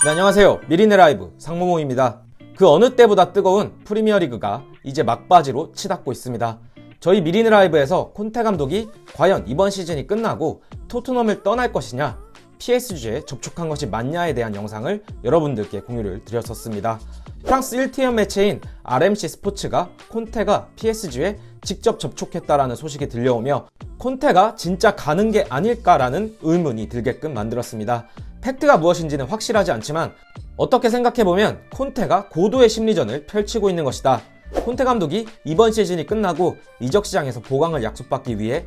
네, 안녕하세요. 미리네 라이브 상무모입니다. 그 어느 때보다 뜨거운 프리미어리그가 이제 막바지로 치닫고 있습니다. 저희 미리네 라이브에서 콘테 감독이 과연 이번 시즌이 끝나고 토트넘을 떠날 것이냐, PSG에 접촉한 것이 맞냐에 대한 영상을 여러분들께 공유를 드렸었습니다. 프랑스 1티어 매체인 RMC 스포츠가 콘테가 PSG에 직접 접촉했다라는 소식이 들려오며 콘테가 진짜 가는 게 아닐까라는 의문이 들게끔 만들었습니다. 팩트가 무엇인지는 확실하지 않지만 어떻게 생각해보면 콘테가 고도의 심리전을 펼치고 있는 것이다. 콘테 감독이 이번 시즌이 끝나고 이적 시장에서 보강을 약속받기 위해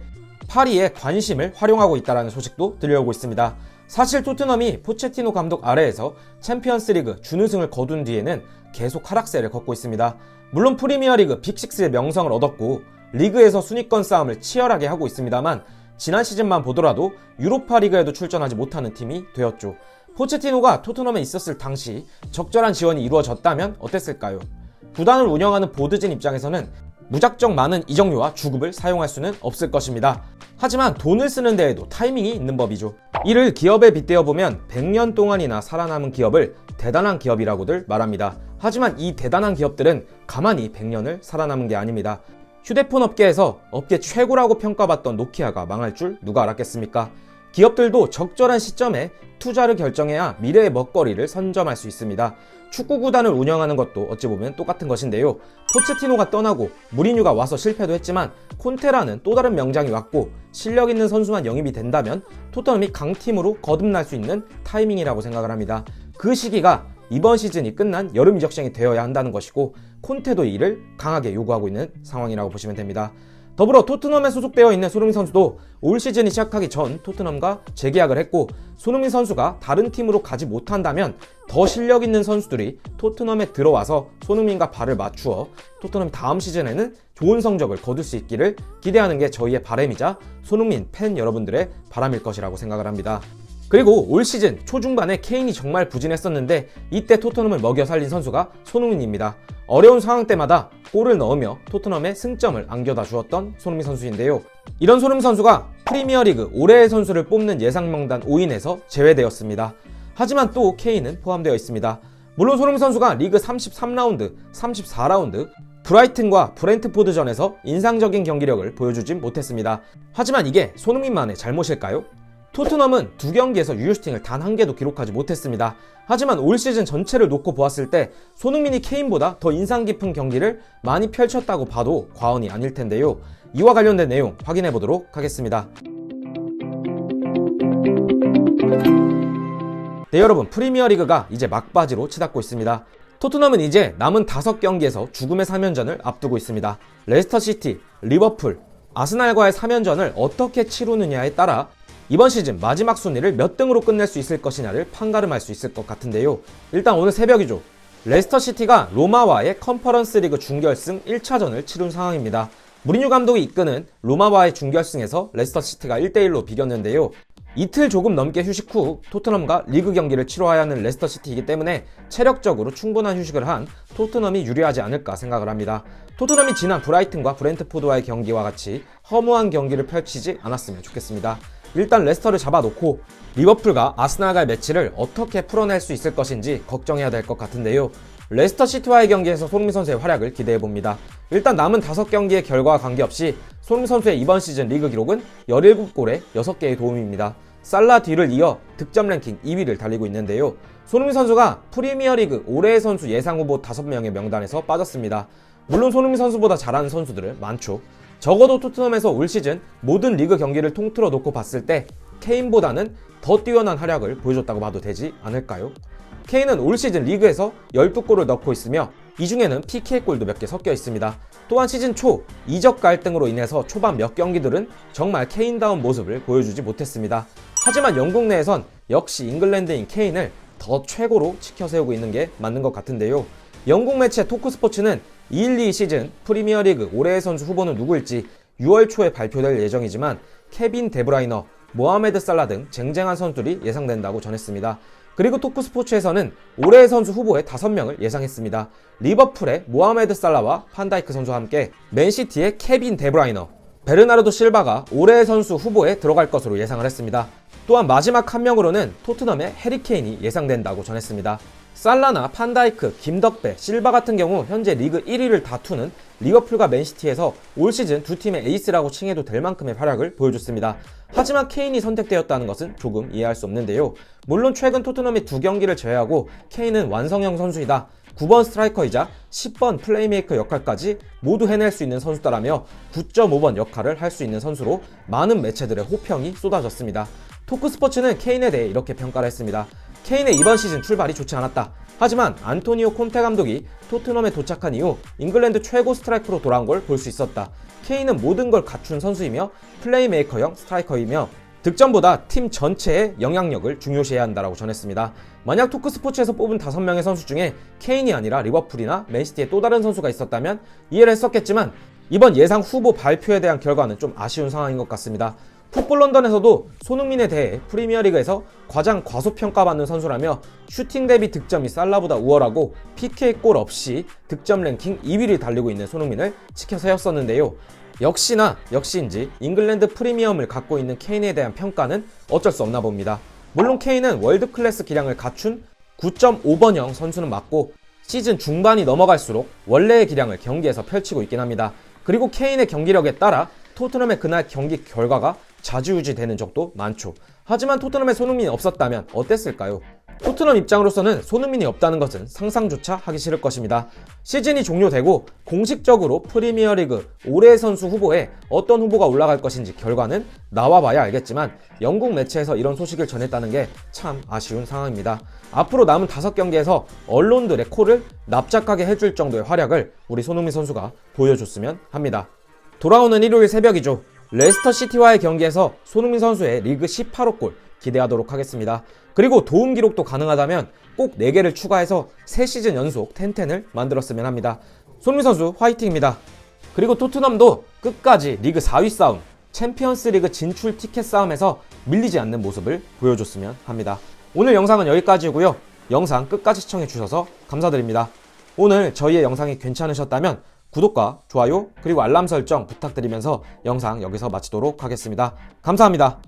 파리의 관심을 활용하고 있다는 소식도 들려오고 있습니다. 사실 토트넘이 포체티노 감독 아래에서 챔피언스리그 준우승을 거둔 뒤에는 계속 하락세를 걷고 있습니다. 물론 프리미어리그 빅6의 명성을 얻었고 리그에서 순위권 싸움을 치열하게 하고 있습니다만 지난 시즌만 보더라도 유로파리그에도 출전하지 못하는 팀이 되었죠. 포체티노가 토트넘에 있었을 당시 적절한 지원이 이루어졌다면 어땠을까요? 구단을 운영하는 보드진 입장에서는 무작정 많은 이적료와 주급을 사용할 수는 없을 것입니다. 하지만 돈을 쓰는 데에도 타이밍이 있는 법이죠. 이를 기업에 빗대어 보면 100년 동안이나 살아남은 기업을 대단한 기업이라고들 말합니다. 하지만 이 대단한 기업들은 가만히 100년을 살아남은 게 아닙니다. 휴대폰 업계에서 업계 최고라고 평가받던 노키아가 망할 줄 누가 알았겠습니까? 기업들도 적절한 시점에 투자를 결정해야 미래의 먹거리를 선점할 수 있습니다. 축구 구단을 운영하는 것도 어찌 보면 똑같은 것인데요. 포체티노가 떠나고 무리뉴가 와서 실패도 했지만 콘테라는 또 다른 명장이 왔고 실력 있는 선수만 영입이 된다면 토트넘이 강팀으로 거듭날 수 있는 타이밍이라고 생각을 합니다. 그 시기가 이번 시즌이 끝난 여름 이적 시장이 되어야 한다는 것이고 콘테도 이를 강하게 요구하고 있는 상황이라고 보시면 됩니다. 더불어 토트넘에 소속되어 있는 손흥민 선수도 올 시즌이 시작하기 전 토트넘과 재계약을 했고 손흥민 선수가 다른 팀으로 가지 못한다면 더 실력 있는 선수들이 토트넘에 들어와서 손흥민과 발을 맞추어 토트넘이 다음 시즌에는 좋은 성적을 거둘 수 있기를 기대하는 게 저희의 바람이자 손흥민 팬 여러분들의 바람일 것이라고 생각을 합니다. 그리고 올 시즌 초중반에 케인이 정말 부진했었는데 이때 토트넘을 먹여 살린 선수가 손흥민입니다. 어려운 상황 때마다 골을 넣으며 토트넘의 승점을 안겨다 주었던 손흥민 선수인데요. 이런 손흥민 선수가 프리미어리그 올해의 선수를 뽑는 예상명단 5인에서 제외되었습니다. 하지만 또 케인은 포함되어 있습니다. 물론 손흥민 선수가 리그 33라운드, 34라운드 브라이튼과 브렌트포드전에서 인상적인 경기력을 보여주진 못했습니다. 하지만 이게 손흥민만의 잘못일까요? 토트넘은 2경기에서 유효슈팅을 단 1개도 기록하지 못했습니다. 하지만 올 시즌 전체를 놓고 보았을 때 손흥민이 케인보다 더 인상 깊은 경기를 많이 펼쳤다고 봐도 과언이 아닐 텐데요. 이와 관련된 내용 확인해 보도록 하겠습니다. 네, 여러분, 프리미어리그가 이제 막바지로 치닫고 있습니다. 토트넘은 이제 남은 5경기에서 죽음의 3연전을 앞두고 있습니다. 레스터시티, 리버풀, 아스날과의 3연전을 어떻게 치르느냐에 따라 이번 시즌 마지막 순위를 몇 등으로 끝낼 수 있을 것이냐를 판가름할 수 있을 것 같은데요. 일단 오늘 새벽이죠. 레스터시티가 로마와의 컨퍼런스 리그 준결승 1차전을 치른 상황입니다. 무리뉴 감독이 이끄는 로마와의 준결승에서 레스터시티가 1대1로 비겼는데요. 이틀 조금 넘게 휴식 후 토트넘과 리그 경기를 치러야 하는 레스터시티이기 때문에 체력적으로 충분한 휴식을 한 토트넘이 유리하지 않을까 생각을 합니다. 토트넘이 지난 브라이튼과 브렌트포드와의 경기와 같이 허무한 경기를 펼치지 않았으면 좋겠습니다. 일단 레스터를 잡아놓고 리버풀과 아스날과의 매치를 어떻게 풀어낼 수 있을 것인지 걱정해야 될 것 같은데요. 레스터 시티와의 경기에서 손흥민 선수의 활약을 기대해봅니다. 일단 남은 5경기의 결과와 관계없이 손흥민 선수의 이번 시즌 리그 기록은 17골에 6개의 도움입니다. 살라 뒤를 이어 득점 랭킹 2위를 달리고 있는데요. 손흥민 선수가 프리미어리그 올해의 선수 예상 후보 5명의 명단에서 빠졌습니다. 물론 손흥민 선수보다 잘하는 선수들은 많죠. 적어도 토트넘에서 올 시즌 모든 리그 경기를 통틀어 놓고 봤을 때 케인보다는 더 뛰어난 활약을 보여줬다고 봐도 되지 않을까요? 케인은 올 시즌 리그에서 12골을 넣고 있으며 이 중에는 PK골도 몇 개 섞여 있습니다. 또한 시즌 초 이적 갈등으로 인해서 초반 몇 경기들은 정말 케인다운 모습을 보여주지 못했습니다. 하지만 영국 내에선 역시 잉글랜드인 케인을 더 최고로 치켜세우고 있는 게 맞는 것 같은데요. 영국 매체 토크스포츠는 212 시즌 프리미어리그 올해의 선수 후보는 누구일지 6월 초에 발표될 예정이지만 케빈 데브라이너, 모하메드 살라 등 쟁쟁한 선수들이 예상된다고 전했습니다. 그리고 토크스포츠에서는 올해의 선수 후보에 5명을 예상했습니다. 리버풀의 모하메드 살라와 판다이크 선수와 함께 맨시티의 케빈 데브라이너, 베르나르도 실바가 올해의 선수 후보에 들어갈 것으로 예상을 했습니다. 또한 마지막 한 명으로는 토트넘의 해리 케인이 예상된다고 전했습니다. 살라나, 판다이크, 김덕배, 실바 같은 경우 현재 리그 1위를 다투는 리버풀과 맨시티에서 올 시즌 두 팀의 에이스라고 칭해도 될 만큼의 활약을 보여줬습니다. 하지만 케인이 선택되었다는 것은 조금 이해할 수 없는데요. 물론 최근 토트넘이 2경기를 제외하고 케인은 완성형 선수이다. 9번 스트라이커이자 10번 플레이메이커 역할까지 모두 해낼 수 있는 선수다라며 9.5번 역할을 할 수 있는 선수로 많은 매체들의 호평이 쏟아졌습니다. 토크스포츠는 케인에 대해 이렇게 평가를 했습니다. 케인의 이번 시즌 출발이 좋지 않았다. 하지만 안토니오 콘테 감독이 토트넘에 도착한 이후 잉글랜드 최고 스트라이커로 돌아온 걸 볼 수 있었다. 케인은 모든 걸 갖춘 선수이며 플레이메이커형 스트라이커이며 득점보다 팀 전체의 영향력을 중요시해야 한다고 전했습니다. 만약 토크스포츠에서 뽑은 5명의 선수 중에 케인이 아니라 리버풀이나 맨시티의 또 다른 선수가 있었다면 이해를 했었겠지만 이번 예상 후보 발표에 대한 결과는 좀 아쉬운 상황인 것 같습니다. 풋볼 런던에서도 손흥민에 대해 프리미어리그에서 가장 과소평가받는 선수라며 슈팅 대비 득점이 살라보다 우월하고 PK 골 없이 득점 랭킹 2위를 달리고 있는 손흥민을 치켜 세웠었는데요. 역시인지 잉글랜드 프리미엄을 갖고 있는 케인에 대한 평가는 어쩔 수 없나 봅니다. 물론 케인은 월드 클래스 기량을 갖춘 9.5번형 선수는 맞고 시즌 중반이 넘어갈수록 원래의 기량을 경기에서 펼치고 있긴 합니다. 그리고 케인의 경기력에 따라 토트넘의 그날 경기 결과가 좌지우지되는 적도 많죠. 하지만 토트넘에 손흥민이 없었다면 어땠을까요? 토트넘 입장으로서는 손흥민이 없다는 것은 상상조차 하기 싫을 것입니다. 시즌이 종료되고 공식적으로 프리미어리그 올해의 선수 후보에 어떤 후보가 올라갈 것인지 결과는 나와봐야 알겠지만 영국 매체에서 이런 소식을 전했다는 게 참 아쉬운 상황입니다. 앞으로 남은 5경기에서 언론들의 코를 납작하게 해줄 정도의 활약을 우리 손흥민 선수가 보여줬으면 합니다. 돌아오는 일요일 새벽이죠. 레스터 시티와의 경기에서 손흥민 선수의 리그 18호 골 기대하도록 하겠습니다. 그리고 도움 기록도 가능하다면 꼭 4개를 추가해서 3시즌 연속 10-10을 만들었으면 합니다. 손흥민 선수 화이팅입니다. 그리고 토트넘도 끝까지 리그 4위 싸움, 챔피언스 리그 진출 티켓 싸움에서 밀리지 않는 모습을 보여줬으면 합니다. 오늘 영상은 여기까지고요. 영상 끝까지 시청해주셔서 감사드립니다. 오늘 저희의 영상이 괜찮으셨다면 구독과 좋아요 그리고 알람 설정 부탁드리면서 영상 여기서 마치도록 하겠습니다. 감사합니다.